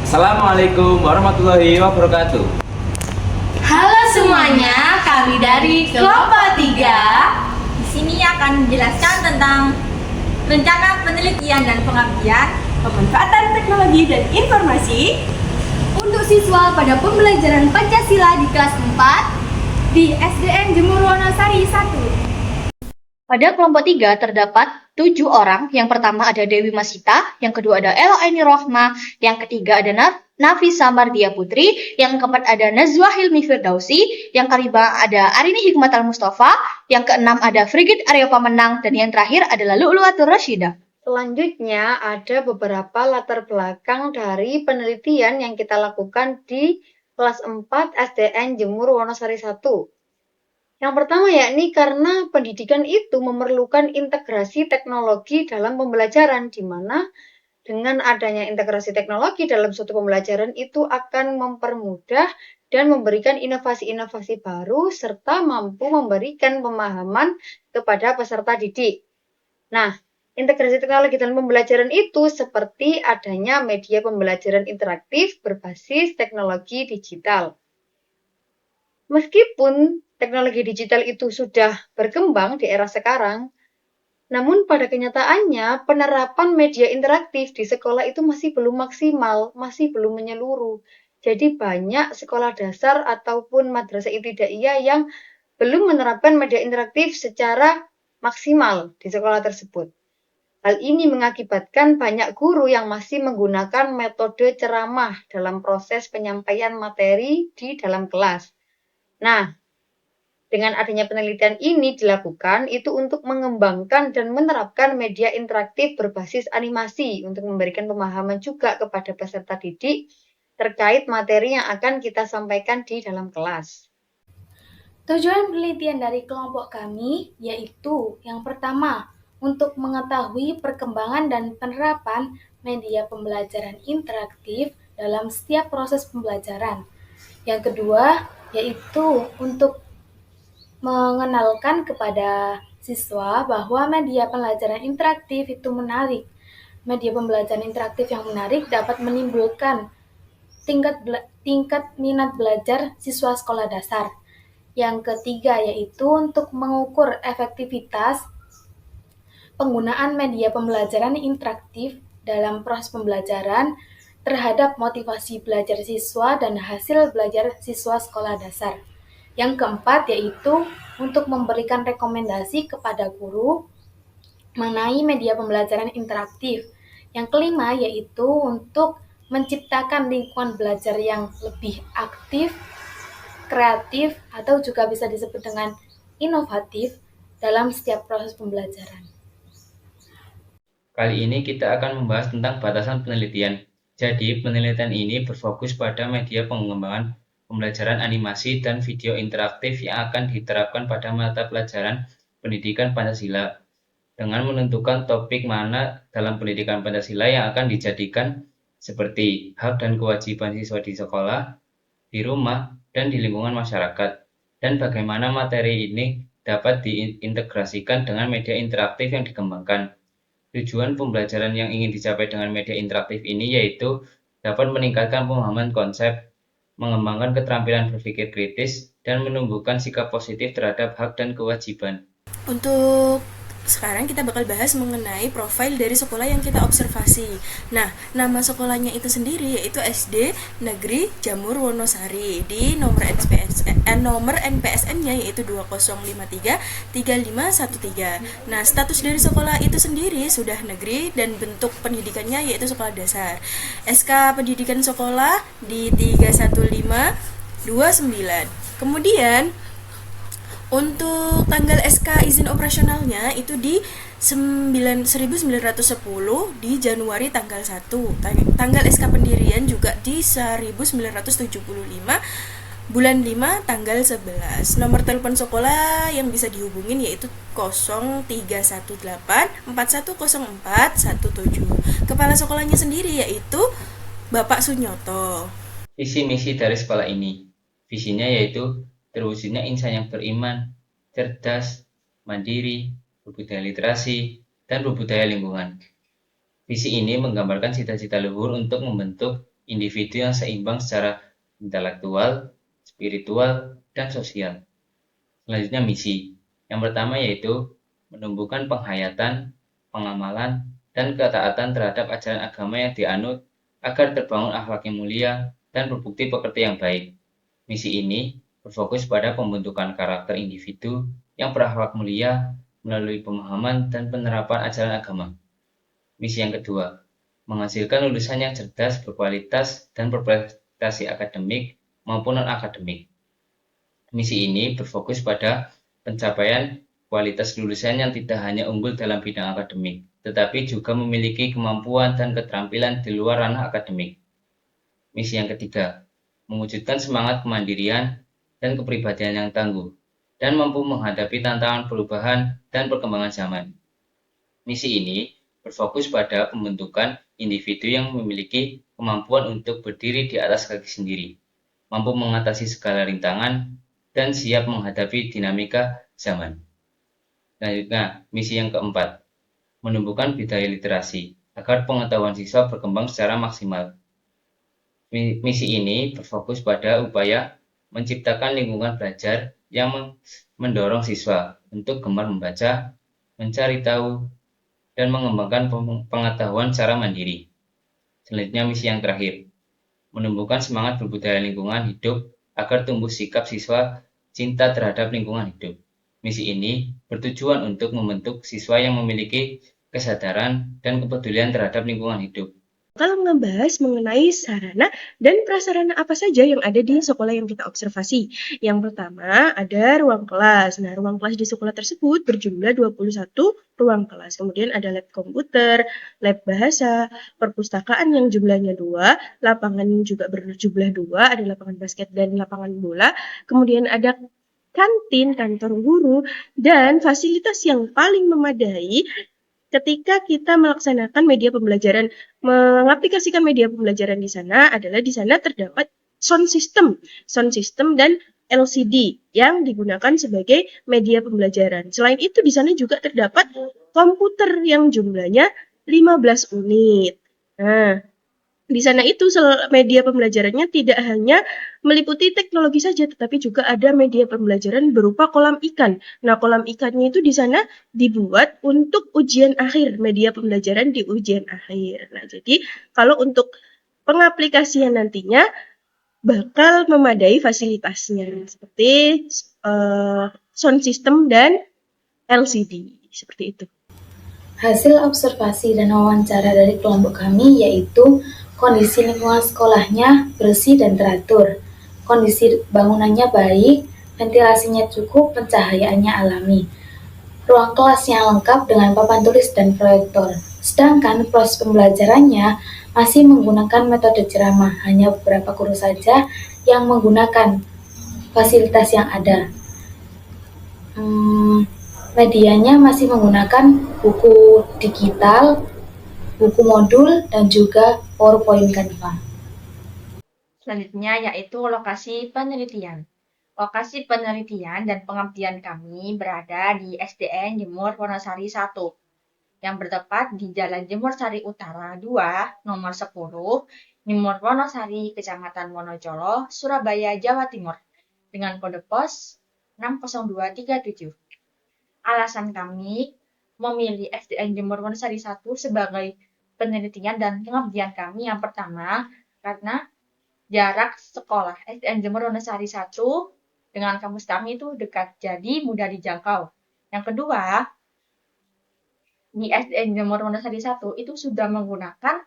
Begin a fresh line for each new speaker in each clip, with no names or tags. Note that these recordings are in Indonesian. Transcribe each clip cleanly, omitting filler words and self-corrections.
Assalamualaikum warahmatullahi wabarakatuh.
Halo semuanya, kami dari kelompok 3.
Di sini akan menjelaskan tentang rencana penelitian dan pengabdian,
Pemanfaatan teknologi dan informasi untuk siswa pada pembelajaran Pancasila di kelas 4 di SDN Jemur Wonosari 1. Pada kelompok 3 terdapat 7 orang. Yang pertama ada Dewi Masita, yang kedua ada Ella Aini Rohma, yang ketiga ada Nafisa Mardia Putri, yang keempat ada Nazwa Hilmi Firdausi, yang kelima ada Arini Hikmatal Mustafa, yang keenam ada Frigid Aryo Pamenang, dan yang terakhir adalah Lu'lu'atur Rasyidah. Selanjutnya ada beberapa latar belakang dari penelitian yang kita lakukan di kelas 4 SDN Jemur Wonosari 1. Yang pertama yakni karena pendidikan itu memerlukan integrasi teknologi dalam pembelajaran, di mana dengan adanya integrasi teknologi dalam suatu pembelajaran itu akan mempermudah dan memberikan inovasi-inovasi baru serta mampu memberikan pemahaman kepada peserta didik. Nah, integrasi teknologi dalam pembelajaran itu seperti adanya media pembelajaran interaktif berbasis teknologi digital. Meskipun teknologi digital itu sudah berkembang di era sekarang, namun pada kenyataannya penerapan media interaktif di sekolah itu masih belum maksimal, masih belum menyeluruh. Jadi banyak sekolah dasar ataupun madrasah ibtidaiyah yang belum menerapkan media interaktif secara maksimal di sekolah tersebut. Hal ini mengakibatkan banyak guru yang masih menggunakan metode ceramah dalam proses penyampaian materi di dalam kelas. Nah, dengan adanya penelitian ini dilakukan itu untuk mengembangkan dan menerapkan media interaktif berbasis animasi untuk memberikan pemahaman juga kepada peserta didik terkait materi yang akan kita sampaikan di dalam kelas.
Tujuan penelitian dari kelompok kami yaitu yang pertama, untuk mengetahui perkembangan dan penerapan media pembelajaran interaktif dalam setiap proses pembelajaran. Yang kedua, yaitu untuk mengenalkan kepada siswa bahwa media pembelajaran interaktif itu menarik. Media pembelajaran interaktif yang menarik dapat menimbulkan tingkat minat belajar siswa sekolah dasar. Yang ketiga yaitu untuk mengukur efektivitas penggunaan media pembelajaran interaktif dalam proses pembelajaran terhadap motivasi belajar siswa dan hasil belajar siswa sekolah dasar. Yang keempat yaitu untuk memberikan rekomendasi kepada guru mengenai media pembelajaran interaktif. Yang kelima yaitu untuk menciptakan lingkungan belajar yang lebih aktif, kreatif, atau juga bisa disebut dengan inovatif dalam setiap proses pembelajaran.
Kali ini kita akan membahas tentang batasan penelitian. Jadi, penelitian ini berfokus pada media pengembangan pembelajaran animasi dan video interaktif yang akan diterapkan pada mata pelajaran pendidikan Pancasila, dengan menentukan topik mana dalam pendidikan Pancasila yang akan dijadikan seperti hak dan kewajiban siswa di sekolah, di rumah, dan di lingkungan masyarakat, dan bagaimana materi ini dapat diintegrasikan dengan media interaktif yang dikembangkan. Tujuan pembelajaran yang ingin dicapai dengan media interaktif ini yaitu dapat meningkatkan pemahaman konsep, mengembangkan keterampilan berpikir kritis, dan menumbuhkan sikap positif terhadap hak dan kewajiban.
Untuk sekarang kita bakal bahas mengenai profil dari sekolah yang kita observasi. Nah, nama sekolahnya itu sendiri yaitu SD Negeri Jamur Wonosari. Di nomor NPSN-nya yaitu 20533513. Nah, status dari sekolah itu sendiri sudah negeri dan bentuk pendidikannya yaitu sekolah dasar. SK pendidikan sekolah di 31529. Kemudian untuk tanggal SK izin operasionalnya itu di 1910 di Januari tanggal 1. Tanggal SK pendirian juga di 1975 bulan 5 tanggal 11. Nomor telepon sekolah yang bisa dihubungin yaitu 0318410417. Kepala sekolahnya sendiri yaitu Bapak Sunyoto.
Visi misi dari sekolah ini. Visinya yaitu terwujudnya insan yang beriman, cerdas, mandiri, berbudaya literasi, dan berbudaya lingkungan. Visi ini menggambarkan cita-cita luhur untuk membentuk individu yang seimbang secara intelektual, spiritual, dan sosial. Selanjutnya misi. Yang pertama yaitu menumbuhkan penghayatan, pengamalan, dan ketaatan terhadap ajaran agama yang dianut agar terbangun akhlak yang mulia dan berbukti pekerti yang baik. Misi ini berfokus pada pembentukan karakter individu yang berakhlak mulia melalui pemahaman dan penerapan ajaran agama. Misi yang kedua, menghasilkan lulusan yang cerdas, berkualitas, dan berprestasi akademik maupun non-akademik. Misi ini berfokus pada pencapaian kualitas lulusan yang tidak hanya unggul dalam bidang akademik, tetapi juga memiliki kemampuan dan keterampilan di luar ranah akademik. Misi yang ketiga, mewujudkan semangat kemandirian dan kepribadian yang tangguh, dan mampu menghadapi tantangan perubahan dan perkembangan zaman. Misi ini berfokus pada pembentukan individu yang memiliki kemampuan untuk berdiri di atas kaki sendiri, mampu mengatasi segala rintangan, dan siap menghadapi dinamika zaman. Selanjutnya, misi yang keempat, menumbuhkan budaya literasi agar pengetahuan siswa berkembang secara maksimal. Misi ini berfokus pada upaya menciptakan lingkungan belajar yang mendorong siswa untuk gemar membaca, mencari tahu, dan mengembangkan pengetahuan secara mandiri. Selanjutnya, misi yang terakhir, menumbuhkan semangat berbudaya lingkungan hidup agar tumbuh sikap siswa cinta terhadap lingkungan hidup. Misi ini bertujuan untuk membentuk siswa yang memiliki kesadaran dan kepedulian terhadap lingkungan hidup.
Bakal ngebahas mengenai sarana dan prasarana apa saja yang ada di sekolah yang kita observasi. Yang pertama ada ruang kelas. Nah, ruang kelas di sekolah tersebut berjumlah 21 ruang kelas. Kemudian ada lab komputer, lab bahasa, perpustakaan yang jumlahnya 2, lapangan juga berjumlah 2, ada lapangan basket dan lapangan bola. Kemudian ada kantin, kantor guru, dan fasilitas yang paling memadai ketika kita melaksanakan media pembelajaran, mengaplikasikan media pembelajaran di sana adalah di sana terdapat sound system dan LCD yang digunakan sebagai media pembelajaran. Selain itu di sana juga terdapat komputer yang jumlahnya 15 unit. Nah, di sana itu media pembelajarannya tidak hanya meliputi teknologi saja, tetapi juga ada media pembelajaran berupa kolam ikan. Nah, kolam ikannya itu di sana dibuat untuk ujian akhir, media pembelajaran di ujian akhir. Nah, jadi kalau untuk pengaplikasian nantinya bakal memadai fasilitasnya seperti sound system dan LCD, seperti itu.
Hasil observasi dan wawancara dari kelompok kami yaitu kondisi lingkungan sekolahnya bersih dan teratur, kondisi bangunannya baik, ventilasinya cukup, pencahayaannya alami, ruang kelas yang lengkap dengan papan tulis dan proyektor. Sedangkan proses pembelajarannya masih menggunakan metode ceramah, hanya beberapa guru saja yang menggunakan fasilitas yang ada. Medianya masih menggunakan buku digital, buku modul, dan juga PowerPoint Canva.
Selanjutnya yaitu lokasi penelitian. Lokasi penelitian dan pengabdian kami berada di SDN Jemur Wonosari 1 yang bertempat di Jalan Jemur Sari Utara 2, nomor 10, Jemur Wonosari, Kecamatan Wonocolo, Surabaya, Jawa Timur, dengan kode pos 60237. Alasan kami memilih SDN Jemur Wonosari 1 sebagai penelitian dan pengabdian kami yang pertama, karena jarak sekolah SDN Jemur Wonosari 1 dengan kampus kami itu dekat, jadi mudah dijangkau. Yang kedua, di SDN Jemur Wonosari 1 itu sudah menggunakan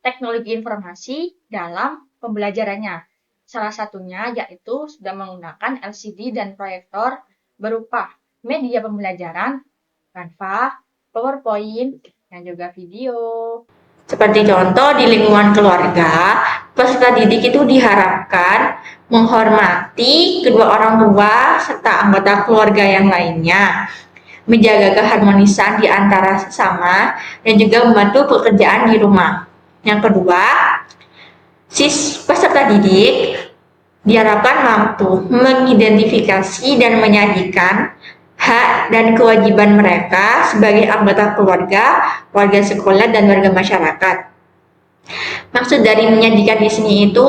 teknologi informasi dalam pembelajarannya. Salah satunya yaitu sudah menggunakan LCD dan proyektor berupa media pembelajaran, Canva, PowerPoint, dan juga video.
Seperti contoh di lingkungan keluarga, peserta didik itu diharapkan menghormati kedua orang tua serta anggota keluarga yang lainnya, menjaga keharmonisan di antara sesama, dan juga membantu pekerjaan di rumah. Yang kedua, peserta didik diharapkan mampu mengidentifikasi dan menyajikan hak dan kewajiban mereka sebagai anggota keluarga, warga sekolah, dan warga masyarakat. Maksud dari menyajikan di sini itu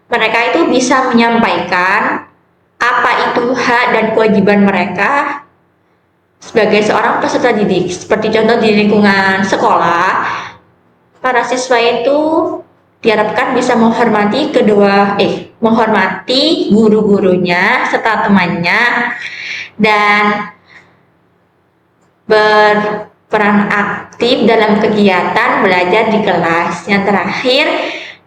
mereka itu bisa menyampaikan apa itu hak dan kewajiban mereka sebagai seorang peserta didik. Seperti contoh di lingkungan sekolah, para siswa itu diharapkan bisa menghormati guru-gurunya serta temannya dan berperan aktif dalam kegiatan belajar di kelas. Yang terakhir,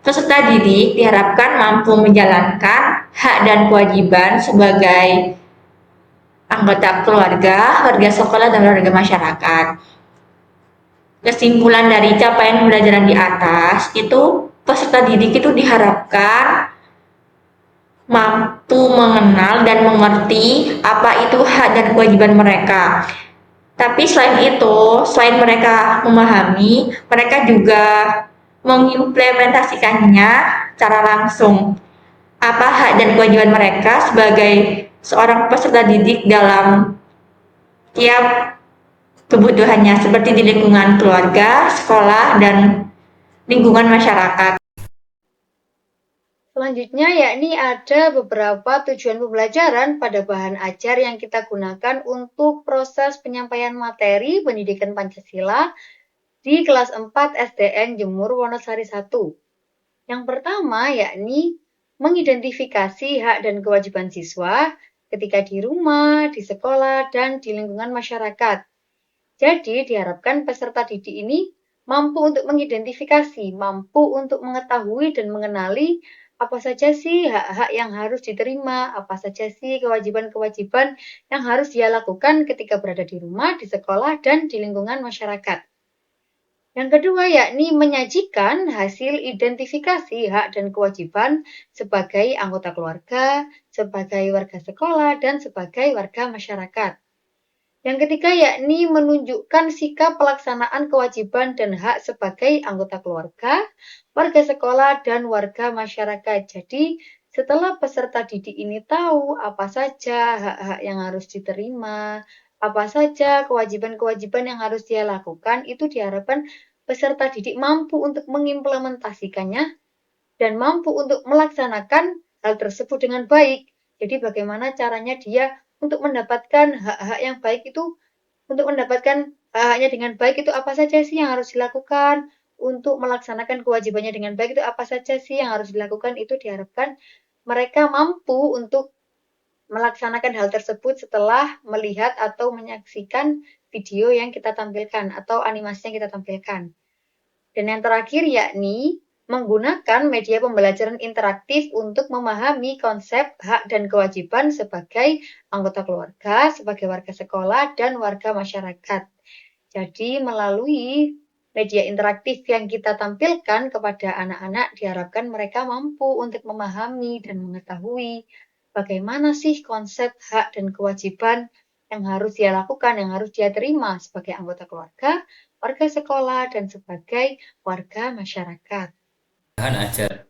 peserta didik diharapkan mampu menjalankan hak dan kewajiban sebagai anggota keluarga, warga sekolah, dan warga masyarakat. Kesimpulan dari capaian pembelajaran di atas itu peserta didik itu diharapkan mampu mengenal dan mengerti apa itu hak dan kewajiban mereka. Tapi selain itu, selain mereka memahami, mereka juga mengimplementasikannya secara langsung. Apa hak dan kewajiban mereka sebagai seorang peserta didik dalam tiap kebutuhannya seperti di lingkungan keluarga, sekolah, dan lingkungan masyarakat.
Selanjutnya yakni ada beberapa tujuan pembelajaran pada bahan ajar yang kita gunakan untuk proses penyampaian materi pendidikan Pancasila di kelas 4 SDN Jemur Wonosari 1. Yang pertama yakni mengidentifikasi hak dan kewajiban siswa ketika di rumah, di sekolah, dan di lingkungan masyarakat. Jadi diharapkan peserta didik ini mampu untuk mengidentifikasi, mampu untuk mengetahui dan mengenali apa saja sih hak-hak yang harus diterima, apa saja sih kewajiban-kewajiban yang harus dia lakukan ketika berada di rumah, di sekolah, dan di lingkungan masyarakat. Yang kedua yakni menyajikan hasil identifikasi hak dan kewajiban sebagai anggota keluarga, sebagai warga sekolah, dan sebagai warga masyarakat. Yang ketiga yakni menunjukkan sikap pelaksanaan kewajiban dan hak sebagai anggota keluarga, warga sekolah, dan warga masyarakat. Jadi, setelah peserta didik ini tahu apa saja hak-hak yang harus diterima, apa saja kewajiban-kewajiban yang harus dia lakukan, itu diharapkan peserta didik mampu untuk mengimplementasikannya dan mampu untuk melaksanakan hal tersebut dengan baik. Jadi, bagaimana caranya dia untuk mendapatkan hak-hak yang baik itu, untuk mendapatkan hak-haknya dengan baik itu apa saja sih yang harus dilakukan, untuk melaksanakan kewajibannya dengan baik itu apa saja sih yang harus dilakukan, itu diharapkan mereka mampu untuk melaksanakan hal tersebut setelah melihat atau menyaksikan video yang kita tampilkan atau animasi yang kita tampilkan. Dan yang terakhir yakni menggunakan media pembelajaran interaktif untuk memahami konsep hak dan kewajiban sebagai anggota keluarga, sebagai warga sekolah, dan warga masyarakat. Jadi melalui media interaktif yang kita tampilkan kepada anak-anak, diharapkan mereka mampu untuk memahami dan mengetahui bagaimana sih konsep hak dan kewajiban yang harus dia lakukan, yang harus dia terima sebagai anggota keluarga, warga sekolah, dan sebagai warga masyarakat.
Bahan ajar.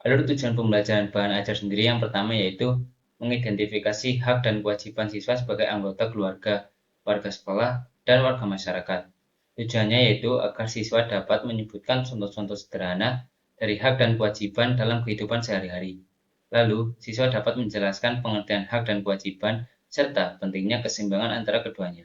Alur tujuan pembelajaran bahan ajar sendiri yang pertama yaitu mengidentifikasi hak dan kewajiban siswa sebagai anggota keluarga, warga sekolah, dan warga masyarakat. Tujuannya yaitu agar siswa dapat menyebutkan contoh-contoh sederhana dari hak dan kewajiban dalam kehidupan sehari-hari. Lalu, siswa dapat menjelaskan pengertian hak dan kewajiban serta pentingnya keseimbangan antara keduanya.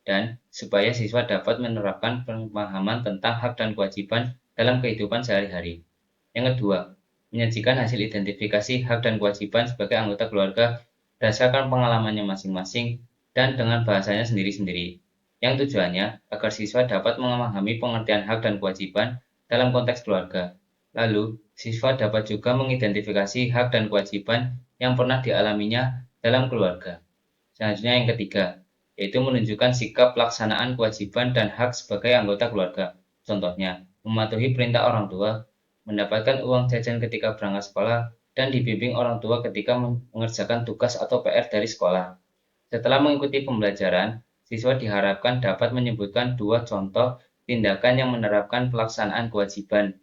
Dan supaya siswa dapat menerapkan pemahaman tentang hak dan kewajiban dalam kehidupan sehari-hari. Yang kedua, menyajikan hasil identifikasi hak dan kewajiban sebagai anggota keluarga berdasarkan pengalamannya masing-masing dan dengan bahasanya sendiri-sendiri. Yang tujuannya agar siswa dapat memahami pengertian hak dan kewajiban dalam konteks keluarga. Lalu, siswa dapat juga mengidentifikasi hak dan kewajiban yang pernah dialaminya dalam keluarga. Selanjutnya yang ketiga, yaitu menunjukkan sikap pelaksanaan kewajiban dan hak sebagai anggota keluarga. Contohnya, mematuhi perintah orang tua, mendapatkan uang jajan ketika berangkat sekolah, dan dibimbing orang tua ketika mengerjakan tugas atau PR dari sekolah. Setelah mengikuti pembelajaran, siswa diharapkan dapat menyebutkan 2 contoh tindakan yang menerapkan pelaksanaan kewajiban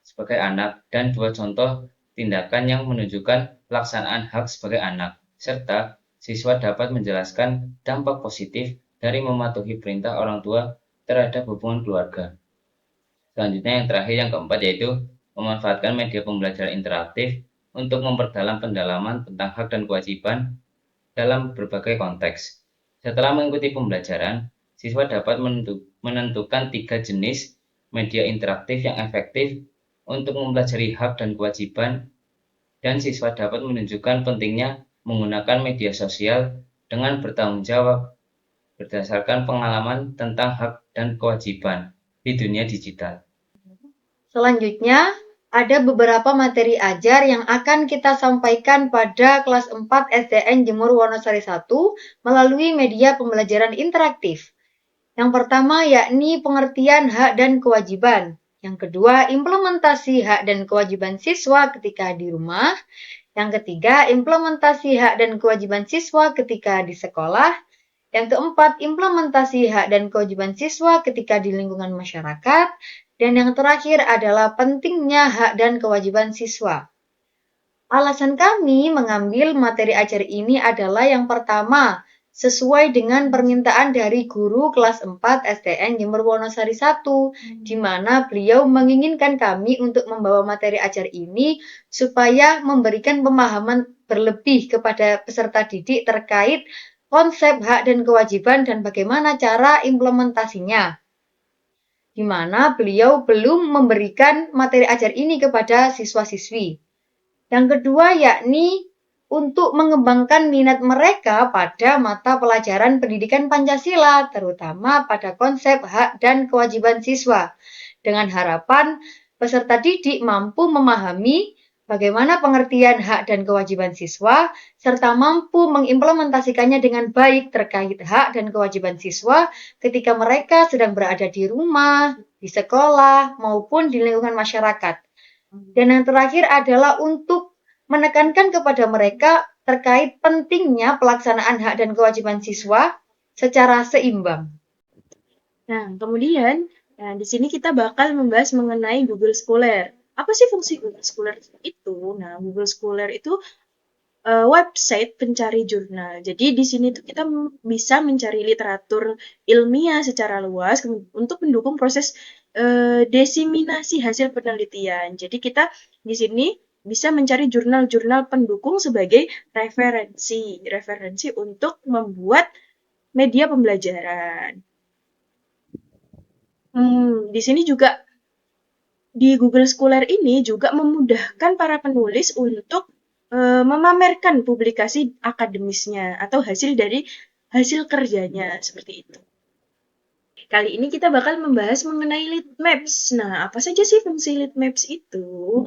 sebagai anak dan 2 contoh tindakan yang menunjukkan pelaksanaan hak sebagai anak, serta siswa dapat menjelaskan dampak positif dari mematuhi perintah orang tua terhadap hubungan keluarga. Selanjutnya yang terakhir, yang keempat, yaitu memanfaatkan media pembelajaran interaktif untuk memperdalam pendalaman tentang hak dan kewajiban dalam berbagai konteks. Setelah mengikuti pembelajaran, siswa dapat menentukan 3 jenis media interaktif yang efektif untuk mempelajari hak dan kewajiban, dan siswa dapat menunjukkan pentingnya menggunakan media sosial dengan bertanggung jawab berdasarkan pengalaman tentang hak dan kewajiban di dunia digital.
Selanjutnya, ada beberapa materi ajar yang akan kita sampaikan pada kelas 4 SDN Jemur Wonosari 1 melalui media pembelajaran interaktif. Yang pertama yakni pengertian hak dan kewajiban. Yang kedua, implementasi hak dan kewajiban siswa ketika di rumah. Yang ketiga, implementasi hak dan kewajiban siswa ketika di sekolah. Yang keempat, implementasi hak dan kewajiban siswa ketika di lingkungan masyarakat. Dan yang terakhir adalah pentingnya hak dan kewajiban siswa. Alasan kami mengambil materi ajar ini adalah yang pertama, sesuai dengan permintaan dari guru kelas 4 SDN Jemur Wonosari 1, di mana beliau menginginkan kami untuk membawa materi ajar ini supaya memberikan pemahaman berlebih kepada peserta didik terkait konsep hak dan kewajiban dan bagaimana cara implementasinya. Di mana beliau belum memberikan materi ajar ini kepada siswa-siswi. Yang kedua yakni untuk mengembangkan minat mereka pada mata pelajaran pendidikan Pancasila, terutama pada konsep hak dan kewajiban siswa, dengan harapan peserta didik mampu memahami bagaimana pengertian hak dan kewajiban siswa, serta mampu mengimplementasikannya dengan baik terkait hak dan kewajiban siswa ketika mereka sedang berada di rumah, di sekolah, maupun di lingkungan masyarakat. Dan yang terakhir adalah untuk menekankan kepada mereka terkait pentingnya pelaksanaan hak dan kewajiban siswa secara seimbang.
Nah, kemudian di sini kita bakal membahas mengenai Google Scholar. Apa sih fungsi Google Scholar itu? Nah, Google Scholar itu website pencari jurnal. Jadi di sini tuh kita bisa mencari literatur ilmiah secara luas untuk mendukung proses desiminasi hasil penelitian. Jadi kita di sini bisa mencari jurnal-jurnal pendukung sebagai referensi untuk membuat media pembelajaran. Di sini juga di Google Scholar ini juga memudahkan para penulis untuk memamerkan publikasi akademisnya atau hasil dari hasil kerjanya seperti itu. Kali ini kita bakal membahas mengenai Leadmaps. Nah, apa saja sih fungsi Leadmaps itu?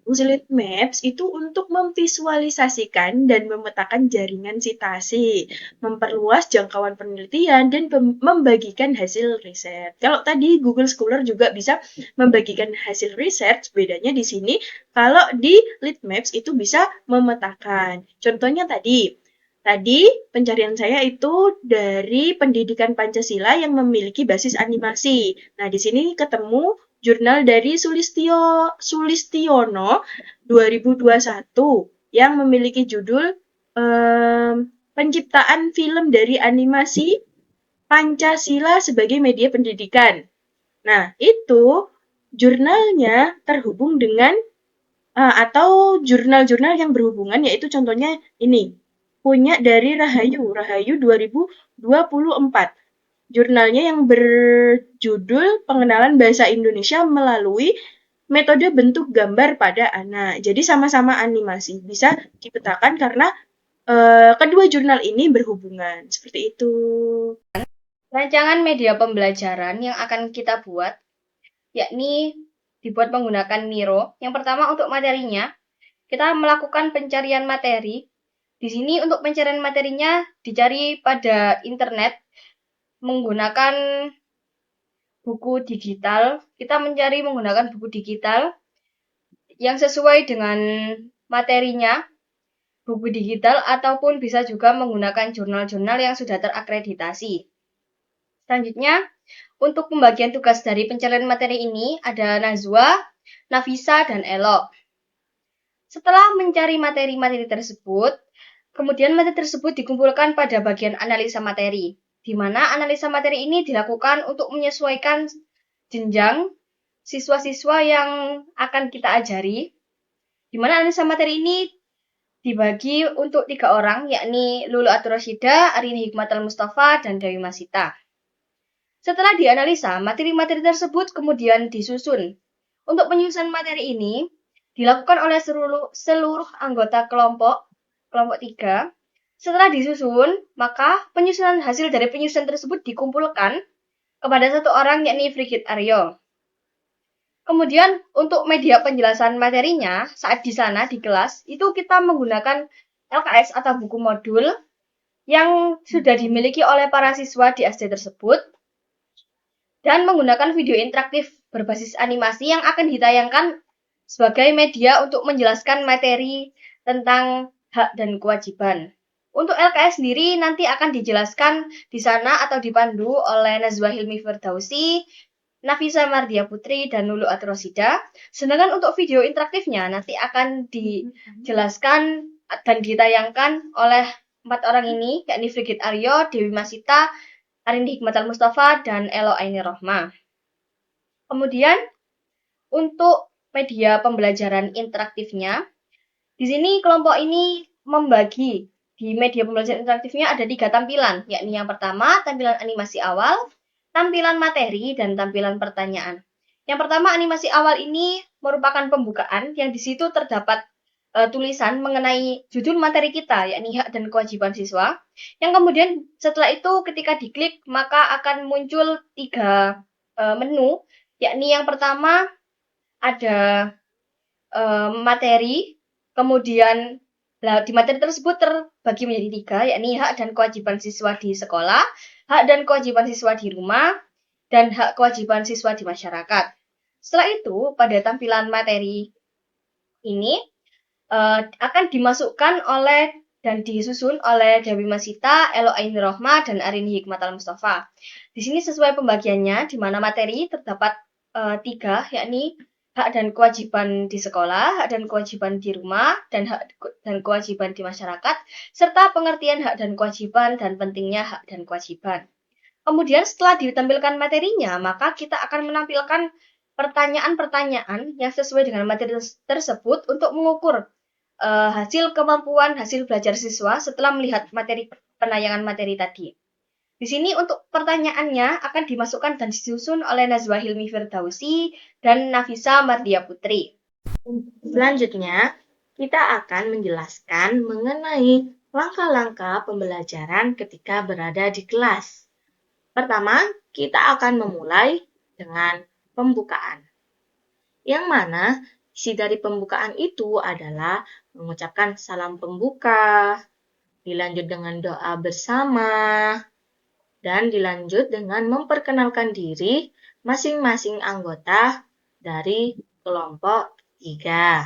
Fungsi Leadmaps itu untuk memvisualisasikan dan memetakan jaringan sitasi, memperluas jangkauan penelitian, dan membagikan hasil riset. Kalau tadi Google Scholar juga bisa membagikan hasil riset, bedanya di sini kalau di Leadmaps itu bisa memetakan. Contohnya tadi pencarian saya itu dari pendidikan Pancasila yang memiliki basis animasi. Nah, di sini ketemu jurnal dari Sulistiono 2021 yang memiliki judul penciptaan film dari animasi Pancasila sebagai media pendidikan. Nah, itu jurnalnya terhubung dengan atau jurnal-jurnal yang berhubungan, yaitu contohnya ini. Punya dari Rahayu 2024. Jurnalnya yang berjudul Pengenalan Bahasa Indonesia melalui metode bentuk gambar pada anak. Jadi sama-sama animasi. Bisa dipetakan karena kedua jurnal ini berhubungan. Seperti itu.
Rancangan media pembelajaran yang akan kita buat, yakni dibuat menggunakan Miro. Yang pertama untuk materinya, kita melakukan pencarian materi. Di sini untuk pencarian materinya dicari pada internet menggunakan buku digital. Kita mencari menggunakan buku digital yang sesuai dengan materinya, buku digital, ataupun bisa juga menggunakan jurnal-jurnal yang sudah terakreditasi. Selanjutnya, untuk pembagian tugas dari pencarian materi ini ada Nazwa, Nafisa, dan Elok. Setelah mencari materi-materi tersebut, kemudian materi tersebut dikumpulkan pada bagian analisa materi, di mana analisa materi ini dilakukan untuk menyesuaikan jenjang siswa-siswa yang akan kita ajari, di mana analisa materi ini dibagi untuk 3 orang, yakni Lulu Atur-Rasyida, Arini Hikmatul Mustafa, dan Dewi Masita. Setelah dianalisa, materi-materi tersebut kemudian disusun. Untuk penyusunan materi ini dilakukan oleh seluruh anggota kelompok 3. Setelah disusun, maka penyusunan hasil dari penyusunan tersebut dikumpulkan kepada satu orang, yakni Frigid Aryo. Kemudian untuk media penjelasan materinya saat di sana di kelas itu kita menggunakan LKS atau buku modul yang sudah dimiliki oleh para siswa di SD tersebut dan menggunakan video interaktif berbasis animasi yang akan ditayangkan sebagai media untuk menjelaskan materi tentang hak dan kewajiban. Untuk LKS sendiri nanti akan dijelaskan di sana atau dipandu oleh Nazwa Hilmi Firdausi, Nafisa Mardia Putri, dan Lulu Atur-Rasyida. Sedangkan untuk video interaktifnya nanti akan dijelaskan dan ditayangkan oleh 4 orang ini, yakni Frigid Aryo, Dewi Masita, Arini Hikmatul Mustafa, dan Elo Aini Rohma. Kemudian untuk media pembelajaran interaktifnya, di sini kelompok ini membagi di media pembelajaran interaktifnya ada 3 tampilan, yakni yang pertama tampilan animasi awal, tampilan materi, dan tampilan pertanyaan. Yang pertama, animasi awal ini merupakan pembukaan yang di situ terdapat tulisan mengenai judul materi kita, yakni hak dan kewajiban siswa. Yang kemudian setelah itu ketika diklik maka akan muncul 3 menu, yakni yang pertama ada materi, kemudian di materi tersebut terbagi menjadi 3, yakni hak dan kewajiban siswa di sekolah, hak dan kewajiban siswa di rumah, dan hak kewajiban siswa di masyarakat. Setelah itu, pada tampilan materi ini akan dimasukkan oleh dan disusun oleh Dewi Masita, Elo Aini Rohma, dan Arini Hikmatul Mustafa. Di sini sesuai pembagiannya, di mana materi terdapat 3, yakni hak dan kewajiban di sekolah, hak dan kewajiban di rumah, dan hak dan kewajiban di masyarakat, serta pengertian hak dan kewajiban dan pentingnya hak dan kewajiban. Kemudian setelah ditampilkan materinya, maka kita akan menampilkan pertanyaan-pertanyaan yang sesuai dengan materi tersebut untuk mengukur hasil kemampuan, hasil belajar siswa setelah melihat penayangan materi tadi. Di sini untuk pertanyaannya akan dimasukkan dan disusun oleh Nazwa Hilmi Firdausi dan Nafisa Mardia Putri.
Selanjutnya, kita akan menjelaskan mengenai langkah-langkah pembelajaran ketika berada di kelas. Pertama, kita akan memulai dengan pembukaan. Yang mana isi dari pembukaan itu adalah mengucapkan salam pembuka, dilanjut dengan doa bersama, dan dilanjut dengan memperkenalkan diri masing-masing anggota dari kelompok 3.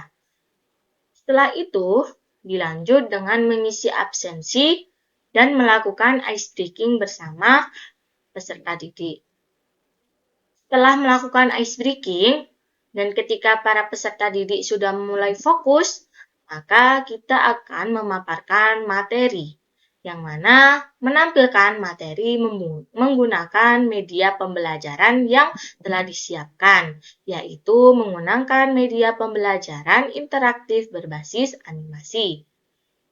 Setelah itu, dilanjut dengan mengisi absensi dan melakukan ice breaking bersama peserta didik. Setelah melakukan ice breaking, dan ketika para peserta didik sudah mulai fokus, maka kita akan memaparkan materi, yang mana menampilkan materi menggunakan media pembelajaran yang telah disiapkan, yaitu menggunakan media pembelajaran interaktif berbasis animasi,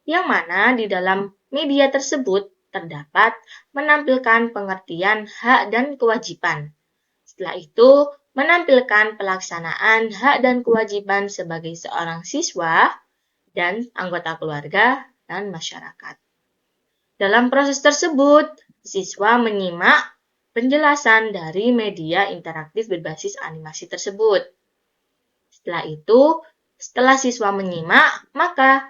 yang mana di dalam media tersebut terdapat menampilkan pengertian hak dan kewajiban. Setelah itu, menampilkan pelaksanaan hak dan kewajiban sebagai seorang siswa dan anggota keluarga dan masyarakat. Dalam proses tersebut, siswa menyimak penjelasan dari media interaktif berbasis animasi tersebut. Setelah itu, setelah siswa menyimak, maka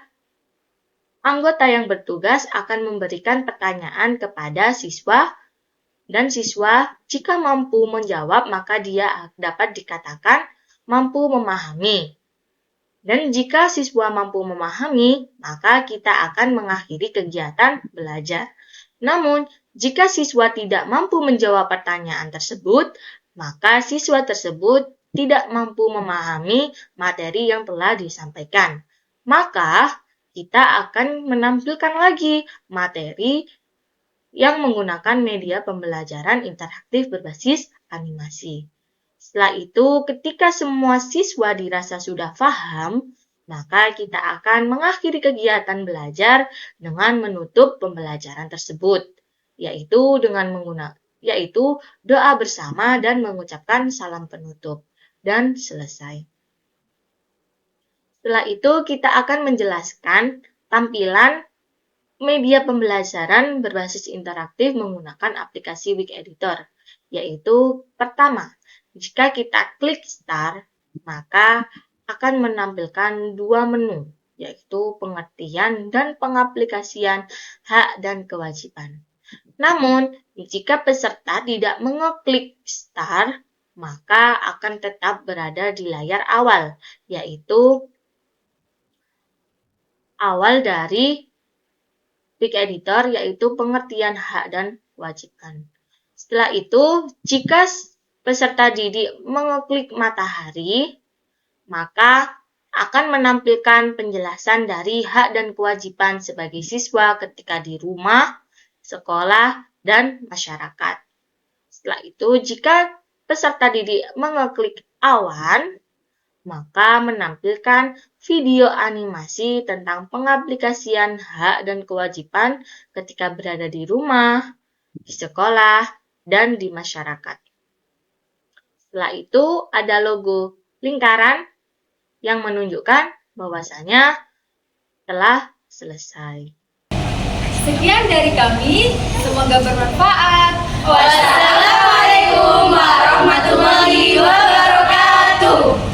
anggota yang bertugas akan memberikan pertanyaan kepada siswa, dan siswa jika mampu menjawab maka dia dapat dikatakan mampu memahami. Dan jika siswa mampu memahami, maka kita akan mengakhiri kegiatan belajar. Namun, jika siswa tidak mampu menjawab pertanyaan tersebut, maka siswa tersebut tidak mampu memahami materi yang telah disampaikan. Maka, kita akan menampilkan lagi materi yang menggunakan media pembelajaran interaktif berbasis animasi. Setelah itu, ketika semua siswa dirasa sudah paham, maka kita akan mengakhiri kegiatan belajar dengan menutup pembelajaran tersebut, yaitu doa bersama dan mengucapkan salam penutup, dan selesai. Setelah itu, kita akan menjelaskan tampilan media pembelajaran berbasis interaktif menggunakan aplikasi Wikeditor, yaitu pertama, jika kita klik Start, maka akan menampilkan dua menu, yaitu pengertian dan pengaplikasian hak dan kewajiban. Namun, jika peserta tidak mengeklik Start, maka akan tetap berada di layar awal, yaitu awal dari Wikeditor, yaitu pengertian hak dan kewajiban. Setelah itu, jika peserta didik mengeklik matahari, maka akan menampilkan penjelasan dari hak dan kewajiban sebagai siswa ketika di rumah, sekolah, dan masyarakat. Setelah itu, jika peserta didik mengeklik awan, maka menampilkan video animasi tentang pengaplikasian hak dan kewajiban ketika berada di rumah, di sekolah, dan di masyarakat. Setelah itu, ada logo lingkaran yang menunjukkan bahwasanya telah selesai.
Sekian dari kami, semoga bermanfaat. Wassalamualaikum warahmatullahi wabarakatuh.